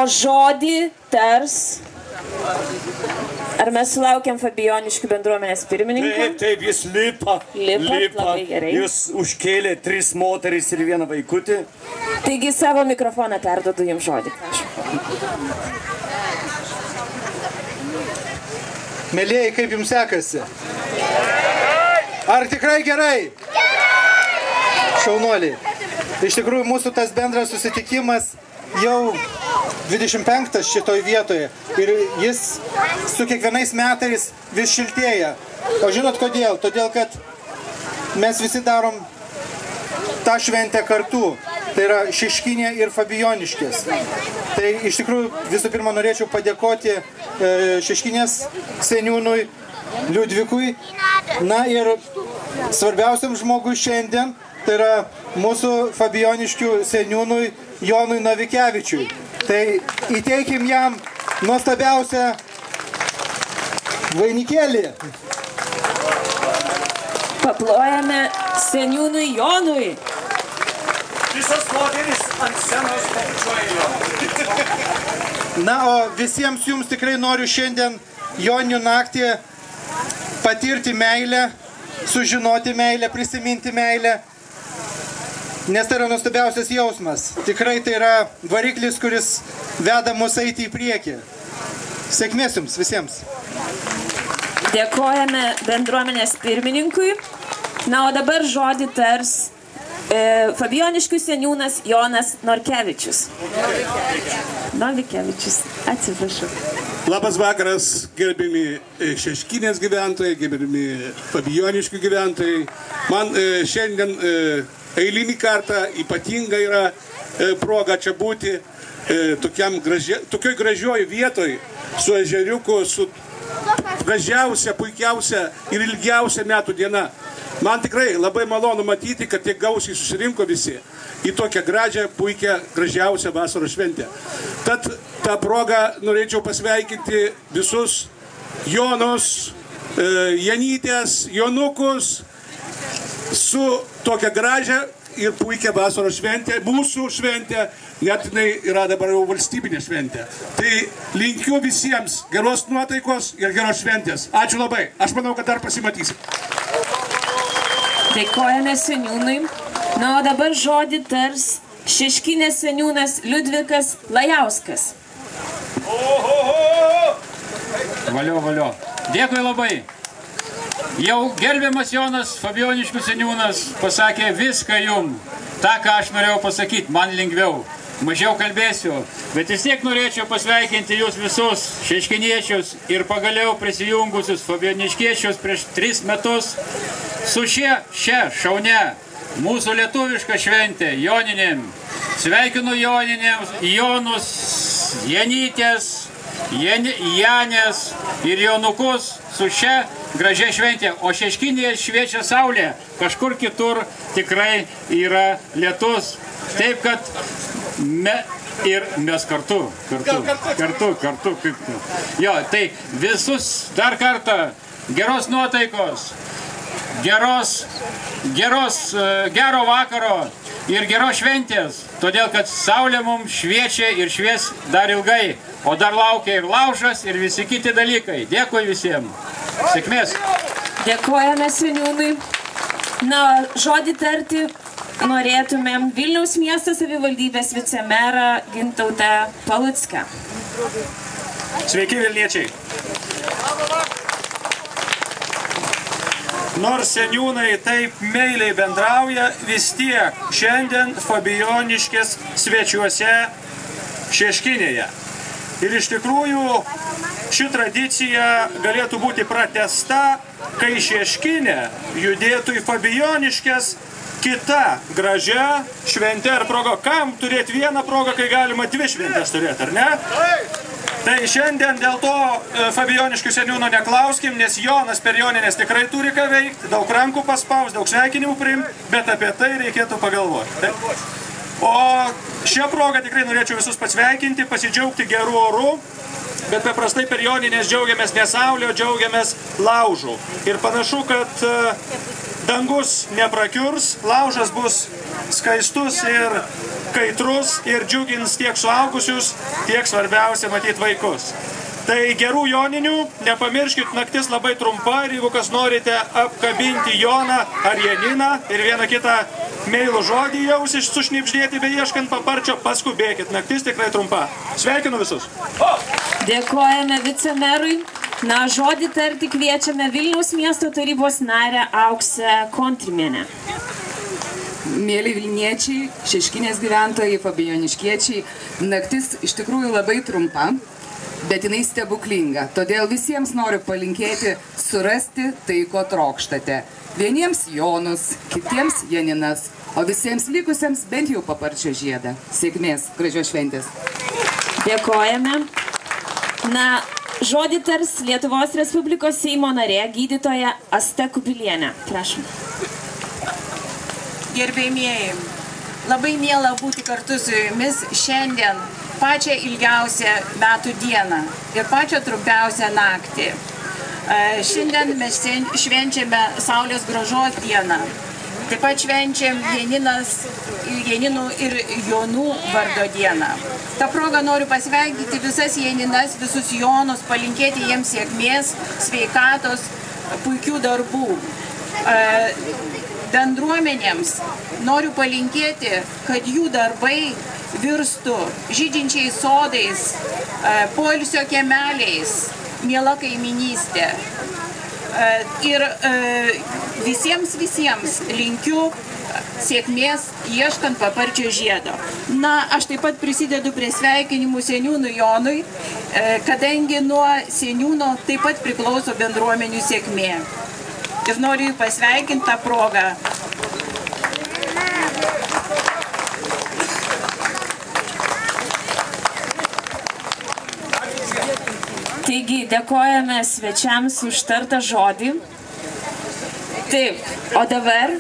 žodį tars. Ar mes sulaukiam Fabijoniškių bendruomenės pirmininko? Taip, jis lipa. Labai gerai. Jis užkėlė 3 moteris ir 1 vaikutį. Taigi savo mikrofoną perduodu jums žodį. Mėlieji, kaip jums sekasi? Ar tikrai gerai? Šaunuoliai. Iš tikrųjų, mūsų tas bendras susitikimas jau 25 šitoj vietoje ir jis su kiekvienais metais vis šiltėja. O žinot kodėl? Todėl, kad mes visi darom tą šventę kartu. Tai yra Šeškinė ir Fabijoniškės. Tai iš tikrųjų visų pirma norėčiau padėkoti Šeškinės seniūnui Liudvikui. Na ir svarbiausiam žmogui šiandien, tai yra mūsų Fabijoniškių seniūnui Jonui Navikevičiui. Tai įteikim jam nuostabiausią vainikėlį. Paplojame seniūnui Jonui. Visas moteris ant scenos papučiuoja. Na, o visiems jums tikrai noriu šiandien Joninių naktį patirti meilę, sužinoti meilę, prisiminti meilę. Nes tai yra nuostabiausias jausmas. Tikrai tai yra variklis, kuris veda mus eiti į priekį. Sėkmės jums visiems. Dėkojame bendruomenės pirmininkui. Na, o dabar žodį tars Fabijoniškių seniūnas Jonas Norkevičius. Novikevičius, atsiprašau. Labas vakaras, gerbimi Šeškinės gyventojai, gerbimi Fabijoniškių gyventojai. Man šiandien eilinį kartą ypatinga yra proga čia būti tokioj gražioj vietoj su ežeriuku, su gražiausia, puikiausia ir ilgiausia metų diena. Man tikrai labai malonu matyti, kad tiek gausiai susirinko visi į tokią gražią, puikią, gražiausią vasaros šventę. Tad tą progą norėčiau pasveikinti visus Jonus, Janytės, Jonukus su tokia gražia ir puikia vasaros šventė, mūsų šventė, net jinai yra dabar jau valstybinė šventė. Tai linkiu visiems geros nuotaikos ir geros šventės. Ačiū labai. Aš manau, kad dar pasimatysim. Dėkojame seniūnui. Na, o dabar žodį tars Šeškinės seniūnas Liudvikas Lajauskas. Valio. Dėkui labai. Jau gerbiamas Jonas, Fabijoniškių seniūnas, pasakė viską jum. Ta, ką aš norėjau pasakyti, man lengviau. Mažiau kalbėsiu, bet vis tiek norėčiau pasveikinti jūs visus šeškiniečius ir pagaliau prisijungusius fabijoniškiečius prieš 3 metus su šia šaunia mūsų lietuviška šventė Joninėm. Sveikinu Joninėms, Jonus, Janytės, Janės ir Jonukus su šia gražia šventė, o Šeškinėje šviečia saulė, kažkur kitur tikrai yra lietus. Taip, kad ir mes kartu. Jo, tai visus dar kartą geros nuotaikos, gero vakaro ir geros šventės, todėl kad saulė mums šviečia ir švies dar ilgai, o dar laukia ir laužas ir visi kiti dalykai. Dėkui visiems. Sėkmės. Dėkojame seniūnui. Na, žodį tarti norėtumėm Vilniaus miesto savivaldybės vicemerą Gintautą Palucką. Sveiki, Vilniečiai. Nors seniūnai taip meiliai bendrauja, vis tiek šiandien Fabijoniškės svečiuose Šeškinėje. Ir iš tikrųjų ši tradicija galėtų būti pratęsta, kai Šeškinė judėtų į Fabijoniškės kita gražia šventė ar proga. Kam turėti vieną progą, kai galima 2 šventės turėti, ar ne? Tai šiandien dėl to Fabijoniškių seniūno neklauskim, nes Jonas per Joninės tikrai turi ką veikti, daug rankų paspaus, daug sveikinimų priimti, bet apie tai reikėtų pagalvoti. Taip? O šią progą tikrai norėčiau visus pasveikinti, pasidžiaugti gerų orų, bet paprastai per Joninės džiaugiamės ne saulė, džiaugiamės laužų. Ir panašu, kad dangus neprakiurs, laužas bus skaistus ir kaitrus ir džiugins tiek suaugusius, tiek svarbiausia matyti vaikus. Tai gerų joninių, nepamirškit, naktis labai trumpa ir jeigu kas norite apkabinti Joną ar Janiną ir vieną kitą meilų žodį jaus sušnipždėti beieškant paparčio, paskubėkit, naktis tikrai trumpa. Sveikinu visus. Dėkojame vicemerui. Na, žodį tarti kviečiame Vilniaus miesto tarybos narę Auksę Kontrimienę. Mėly Vilniečiai, Šeškinės gyventojai, fabijoniškiečiai, naktis iš tikrųjų labai trumpa, bet jinai stebuklinga. Todėl visiems noriu palinkėti surasti tai, ko trokštate. Vieniems Jonus, kitiems Janinas, o visiems likusiems bent jau paparčio žiedą. Sėkmės, gražios šventės. Dėkojame. Na, žodį tars Lietuvos Respublikos Seimo narė, gydytoja Asta Kubilienė. Prašom. Gerbėjimieji, labai miela būti kartu su jumis šiandien pačią ilgiausią metų dieną ir pačią trumpiausią naktį. Šiandien mes švenčiame Saulės grąžos dieną. Taip pat švenčiam Janinų ir Jonų vardo dieną. Ta proga noriu pasveikinti visas Janinas, visus Jonus, palinkėti jiems sėkmės, sveikatos, puikių darbų. Bendruomenėms noriu palinkėti, kad jų darbai virstų žydinčiais sodais, poilsio kiemeliais, miela kaiminystė. Ir visiems linkiu sėkmės ieškant paparčio žiedo. Na, aš taip pat prisidedu prie sveikinimų seniūnui Jonui, kadangi nuo seniūno taip pat priklauso bendruomenių sėkmė. Ir noriu jį pasveikinti tą progą. Taigi, dėkojame svečiams už tartą žodį. Taip, o dabar